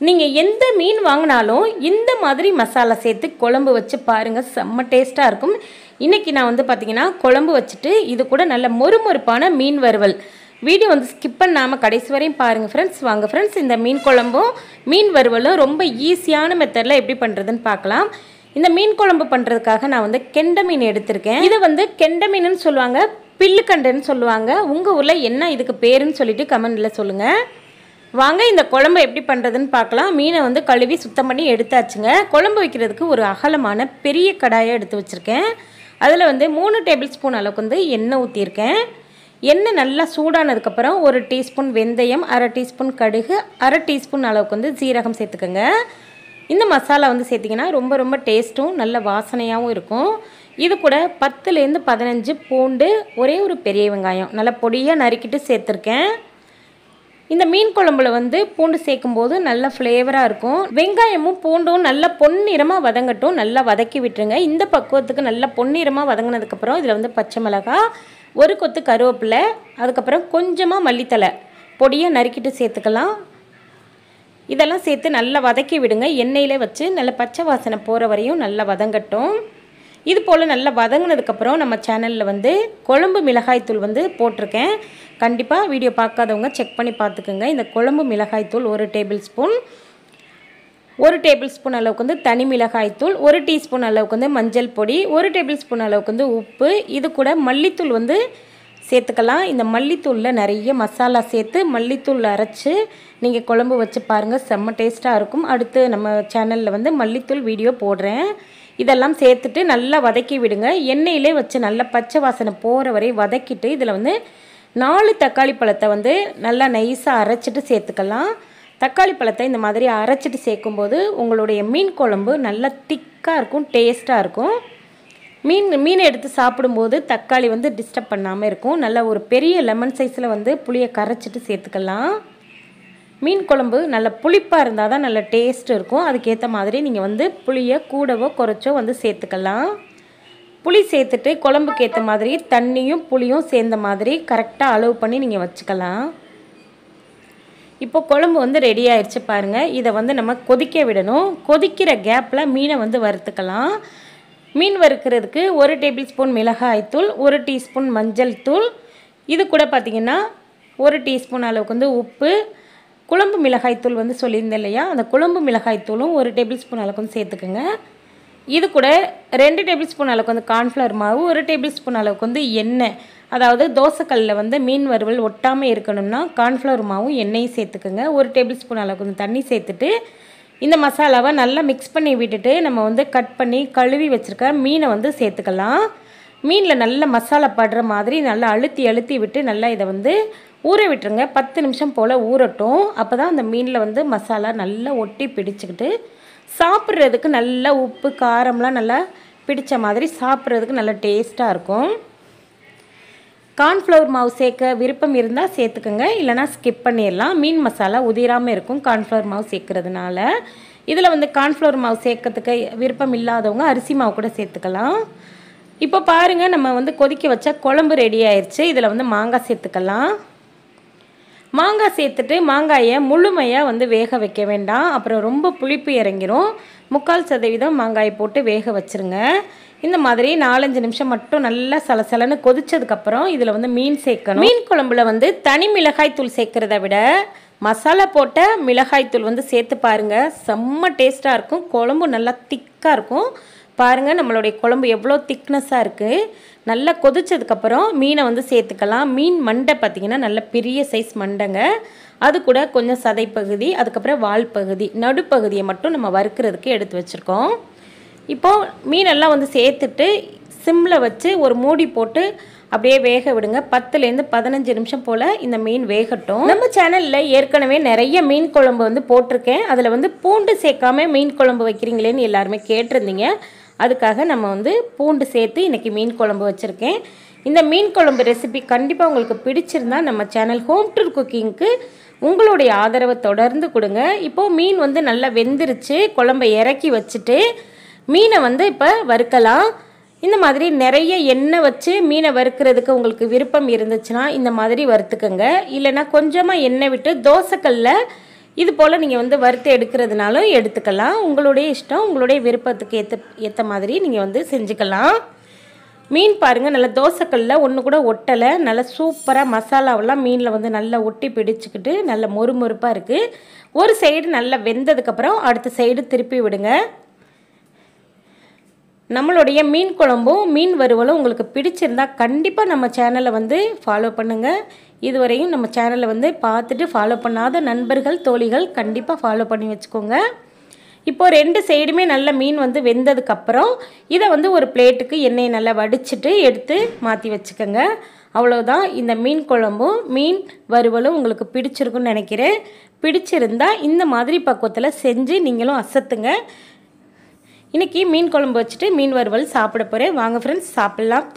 நீங்கள் எந்த மீன் வாங்கினாலும் இந்த மாதிரி மசாலா சேர்த்து குழம்பு வச்சு பாருங்கள், செம்ம டேஸ்ட்டாக இருக்கும். இன்றைக்கி நான் வந்து பார்த்திங்கன்னா குழம்பு வச்சுட்டு இது கூட நல்ல மொறுமொறுப்பான மீன் வறுவல். வீடியோ வந்து ஸ்கிப் பண்ணாமல் கடைசி வரையும் பாருங்கள் ஃப்ரெண்ட்ஸ். வாங்க ஃப்ரெண்ட்ஸ், இந்த மீன் குழம்பும் மீன் வறுவலும் ரொம்ப ஈஸியான மெத்தடில் எப்படி பண்ணுறதுன்னு பார்க்கலாம். இந்த மீன் குழம்பு பண்ணுறதுக்காக நான் வந்து கெண்டை மீன் எடுத்திருக்கேன். இதை வந்து கெண்டை மீனுன்னு சொல்லுவாங்க, பில்லுக்கண்டைன்னு சொல்லுவாங்க. உங்கள் ஊரில் என்ன இதுக்கு பேருன்னு சொல்லிட்டு கமெண்டில் சொல்லுங்கள். வாங்க இந்த குழம்பு எப்படி பண்ணுறதுன்னு பார்க்கலாம். மீனை வந்து கழுவி சுத்தம் பண்ணி எடுத்தாச்சுங்க. குழம்பு வைக்கிறதுக்கு ஒரு அகலமான பெரிய கடாயை எடுத்து வச்சுருக்கேன். அதில் வந்து 3 டேபிள் ஸ்பூன் அளவுக்கு வந்து எண்ணெய் ஊற்றியிருக்கேன். எண்ணெய் நல்லா சூடானதுக்கப்புறம் 1 டீஸ்பூன் வெந்தயம், 1/2 டீஸ்பூன் கடுகு, 1/2 டீஸ்பூன் அளவுக்கு வந்து சீரகம் சேர்த்துக்கோங்க. இந்த மசாலா வந்து சேர்த்திங்கன்னா ரொம்ப ரொம்ப டேஸ்ட்டும் நல்ல வாசனையாகவும் இருக்கும். இது கூட 10லேருந்து 15 பூண்டு, ஒரே ஒரு பெரிய வெங்காயம் நல்லா பொடியாக நறுக்கிட்டு சேர்த்துருக்கேன். இந்த மீன் குழம்புல வந்து பூண்டு சேர்க்கும்போது நல்ல ஃப்ளேவராக இருக்கும். வெங்காயமும் பூண்டும் நல்லா பொன்னிறமாக வதங்கட்டும், நல்லா வதக்கி விட்டுருங்க. இந்த பக்குவத்துக்கு நல்லா பொன்னிறமாக வதங்கினதுக்கப்புறம் இதில் வந்து பச்சை மிளகாய், 1 கொத்து கருவேப்பிலை, அதுக்கப்புறம் கொஞ்சமாக மல்லித்தலை பொடியாக நறுக்கிட்டு சேர்த்துக்கலாம். இதெல்லாம் சேர்த்து நல்லா வதக்கி விடுங்க. எண்ணெயிலே வச்சு நல்லா பச்சை வாசனை போகிற வரையும் நல்லா வதங்கட்டும். இது போல் நல்லா வதங்கினதுக்கப்புறம் நம்ம சேனலில் வந்து குழம்பு மிளகாய்த்தூள் வந்து போட்டிருக்கேன். கண்டிப்பாக வீடியோ பார்க்காதவங்க செக் பண்ணி பார்த்துக்குங்க. இந்த குழம்பு மிளகாய்த்தூள் 1 டேபிள் ஸ்பூன், 1 டேபிள் ஸ்பூன் அளவுக்கு வந்து தனி மிளகாய்த்தூள், 1 டீஸ்பூன் அளவுக்கு வந்து மஞ்சள் பொடி, 1 டேபிள் ஸ்பூன் அளவுக்கு வந்து உப்பு. இது கூட மல்லித்தூள் வந்து சேர்த்துக்கலாம். இந்த மல்லித்தூளில் நிறைய மசாலா சேர்த்து மல்லித்தூள் அரைச்சி நீங்கள் குழம்பு வச்சு பாருங்கள், செம்ம டேஸ்ட்டாக இருக்கும். அடுத்து நம்ம சேனலில் வந்து மல்லித்தூள் வீடியோ போடுறேன். இதெல்லாம் சேர்த்துட்டு நல்லா வதக்கி விடுங்க. எண்ணெயிலே வச்சு நல்லா பச்சை வாசனை போகிற வரை வதக்கிட்டு இதில் வந்து 4 தக்காளி பழத்தை வந்து நல்லா நைஸாக அரைச்சிட்டு சேர்த்துக்கலாம். தக்காளி பழத்தை இந்த மாதிரி அரைச்சிட்டு சேர்க்கும்போது உங்களுடைய மீன் குழம்பு நல்லா திக்காக இருக்கும், டேஸ்ட்டாக இருக்கும். மீன் எடுத்து சாப்பிடும்போது தக்காளி வந்து டிஸ்டர்ப் பண்ணாமல் இருக்கும். நல்லா ஒரு பெரிய லெமன் சைஸில் வந்து புளியை கரைச்சிட்டு சேர்த்துக்கலாம். மீன் குழம்பு நல்ல புளிப்பாக இருந்தால் தான் நல்ல டேஸ்ட் இருக்கும். அதுக்கேற்ற மாதிரி நீங்கள் வந்து புளியை கூடவோ குறைச்சோ வந்து சேர்த்துக்கலாம். புளி சேர்த்துட்டு குழம்புக்கு ஏற்ற மாதிரி தண்ணியும் புளியும் சேர்ந்த மாதிரி கரெக்டாக அளவு பண்ணி நீங்கள் வச்சுக்கலாம். இப்போ குழம்பு வந்து ரெடி ஆயிடுச்சு பாருங்கள். இதை வந்து நம்ம கொதிக்க விடணும். கொதிக்கிற கேப்பில் மீனை வந்து வறுத்துக்கலாம். மீன் வறுக்கிறதுக்கு 1 டேபிள் ஸ்பூன் மிளகாய்த்தூள், 1 டீஸ்பூன் மஞ்சள் தூள், இது கூட பார்த்திங்கன்னா 1 டீஸ்பூன் அளவுக்கு வந்து உப்பு, குழம்பு மிளகாய்த்தூள் வந்து சொல்லியிருந்தேன் இல்லையா, அந்த குழம்பு மிளகாய்த்தூளும் 1 டேபிள் ஸ்பூன் அளவுக்கு வந்து சேர்த்துக்குங்க. இது கூட 2 டேபிள் ஸ்பூன் அளவுக்கு வந்து கார்ன்ஃப்ளவர் மாவு, 1 டேபிள் ஸ்பூன் அளவுக்கு வந்து எண்ணெய். அதாவது தோசைக்கல்லில் வந்து மீன் வறுவல் ஒட்டாமல் இருக்கணும்னா கார்ன்ஃப்ளவர் மாவும் எண்ணெயும் சேர்த்துக்குங்க. 1 டேபிள் ஸ்பூன் அளவுக்கு வந்து தண்ணி சேர்த்துட்டு இந்த மசாலாவை நல்லா மிக்ஸ் பண்ணி விட்டுட்டு நம்ம வந்து கட் பண்ணி கழுவி வச்சுருக்க மீனை வந்து சேர்த்துக்கலாம். மீனில் நல்ல மசாலா படுற மாதிரி நல்லா அழுத்தி அழுத்தி விட்டு நல்லா இதை வந்து ஊற விட்டுருங்க. 10 நிமிஷம் போல் ஊறட்டும். அப்போ தான் அந்த மீனில் வந்து மசாலா நல்லா ஒட்டி பிடிச்சிக்கிட்டு சாப்பிட்றதுக்கு நல்லா உப்பு காரம்லாம் நல்லா பிடிச்ச மாதிரி சாப்பிட்றதுக்கு நல்லா டேஸ்ட்டாக இருக்கும். கார்ன்ஃப்ளவர் மாவு சேர்க்க விருப்பம் இருந்தால் சேர்த்துக்கோங்க, இல்லைனா ஸ்கிப் பண்ணிடலாம். மீன் மசாலா உதிராமல் இருக்கும் கார்ன்ஃப்ளவர் மாவு சேர்க்குறதுனால. இதில் வந்து கார்ன்ஃப்ளவர் மாவு சேர்க்கறதுக்கு விருப்பம் இல்லாதவங்க அரிசி மாவு கூட சேர்த்துக்கலாம். இப்போ பாருங்கள், நம்ம வந்து கொதிக்க வச்சா குழம்பு ரெடி ஆயிடுச்சு. இதில் வந்து மாங்காய் சேர்த்துக்கலாம். மாங்காய் சேர்த்துட்டு மாங்காயை முழுமையாக வந்து வேக வைக்க வேண்டாம், அப்புறம் ரொம்ப புளிப்பு இறங்கிரும். 3/4% மாங்காயை போட்டு வேக வச்சுருங்க. இந்த மாதிரி 4-5 நிமிஷம் மட்டும் நல்லா சலசலன்னு கொதிச்சதுக்கப்புறம் இதில் வந்து மீன் சேர்க்கணும். மீன் குழம்புல வந்து தனி மிளகாய்த்தூள் சேர்க்குறத விட மசாலா போட்ட மிளகாய்த்தூள் வந்து சேர்த்து பாருங்கள், செம்ம டேஸ்ட்டாக இருக்கும். குழம்பு நல்லா திக்காக இருக்கும். பாருங்கள் நம்மளுடைய குழம்பு எவ்வளோ திக்னஸாக இருக்குது. நல்லா கொதிச்சதுக்கப்புறம் மீனை வந்து சேர்த்துக்கலாம். மீன் மண்டை பார்த்திங்கன்னா நல்ல பெரிய சைஸ் மண்டைங்க. அது கூட கொஞ்சம் சதைப்பகுதி, அதுக்கப்புறம் வால் பகுதி, நடுப்பகுதியை மட்டும் நம்ம வறுக்கிறதுக்கு எடுத்து வச்சுருக்கோம். இப்போது மீனெல்லாம் வந்து சேர்த்துட்டு சிம்மில் வச்சு ஒரு மூடி போட்டு அப்படியே வேக விடுங்க. 10லேருந்து 15 நிமிஷம் போல் இந்த மீன் வேகட்டும். நம்ம சேனலில் ஏற்கனவே நிறைய மீன் குழம்பு வந்து போட்டிருக்கேன். அதில் வந்து பூண்டு சேர்க்காம மீன் குழம்பு வைக்கிறீங்களேன்னு எல்லாருமே கேட்டிருந்தீங்க. அதுக்காக நம்ம வந்து பூண்டு சேர்த்து இன்றைக்கி மீன் குழம்பு வச்சுருக்கேன். இந்த மீன் குழம்பு ரெசிபி கண்டிப்பாக உங்களுக்கு பிடிச்சிருந்தா நம்ம சேனல் ஹோம் டூர் குக்கிங்க்கு உங்களுடைய ஆதரவை தொடர்ந்து கொடுங்க. இப்போது மீன் வந்து நல்லா வெந்துருச்சு. குழம்பை இறக்கி வச்சுட்டு மீனை வந்து இப்போ வறுக்கலாம். இந்த மாதிரி நிறைய எண்ணெய் வச்சு மீனை வறுக்கிறதுக்கு உங்களுக்கு விருப்பம் இருந்துச்சுன்னா இந்த மாதிரி வறுத்துக்கங்க. இல்லைனா கொஞ்சமாக எண்ணெய் விட்டு தோசைக்கல்ல இது போல் நீங்கள் வந்து வறுத்து எடுக்கிறதுனாலும் எடுத்துக்கலாம். உங்களுடைய இஷ்டம், உங்களுடைய விருப்பத்துக்கு ஏற்ற மாதிரி நீங்கள் வந்து செஞ்சுக்கலாம். மீன் பாருங்கள், நல்லா தோசைக்கல்லில் ஒன்று கூட ஒட்டலை. நல்லா சூப்பராக மசாலாவெல்லாம் மீனில் வந்து நல்லா ஒட்டி பிடிச்சிக்கிட்டு நல்ல மொறுமொறுப்பாக இருக்குது. ஒரு சைடு நல்லா வெந்ததுக்கப்புறம் அடுத்த சைடு திருப்பி விடுங்க. நம்மளுடைய மீன் குழம்பும் மீன் வறுவலும் உங்களுக்கு பிடிச்சிருந்தா கண்டிப்பாக நம்ம சேனலை வந்து ஃபாலோ பண்ணுங்கள். இதுவரையும் நம்ம சேனலை வந்து பார்த்துட்டு ஃபாலோ பண்ணாத நண்பர்கள் தோழிகள் கண்டிப்பாக ஃபாலோ பண்ணி வச்சுக்கோங்க. இப்போது 2 சைடுமே நல்ல மீன் வந்து வெந்ததுக்கப்புறம் இதை வந்து ஒரு பிளேட்டுக்கு எண்ணெயை நல்லா வடிச்சிட்டு எடுத்து மாற்றி வச்சுக்கோங்க. அவ்வளோதான். இந்த மீன் குழம்பும் மீன் வறுவலும் உங்களுக்கு பிடிச்சிருக்குன்னு நினைக்கிறேன். பிடிச்சிருந்தா இந்த மாதிரி பக்குவத்தில் செஞ்சு நீங்களும் அசத்துங்க. இன்றைக்கி மீன் குழம்பு வச்சுட்டு மீன் வறுவல் சாப்பிட போகிறேன். வாங்க ஃப்ரெண்ட்ஸ், சாப்பிட்லாம்.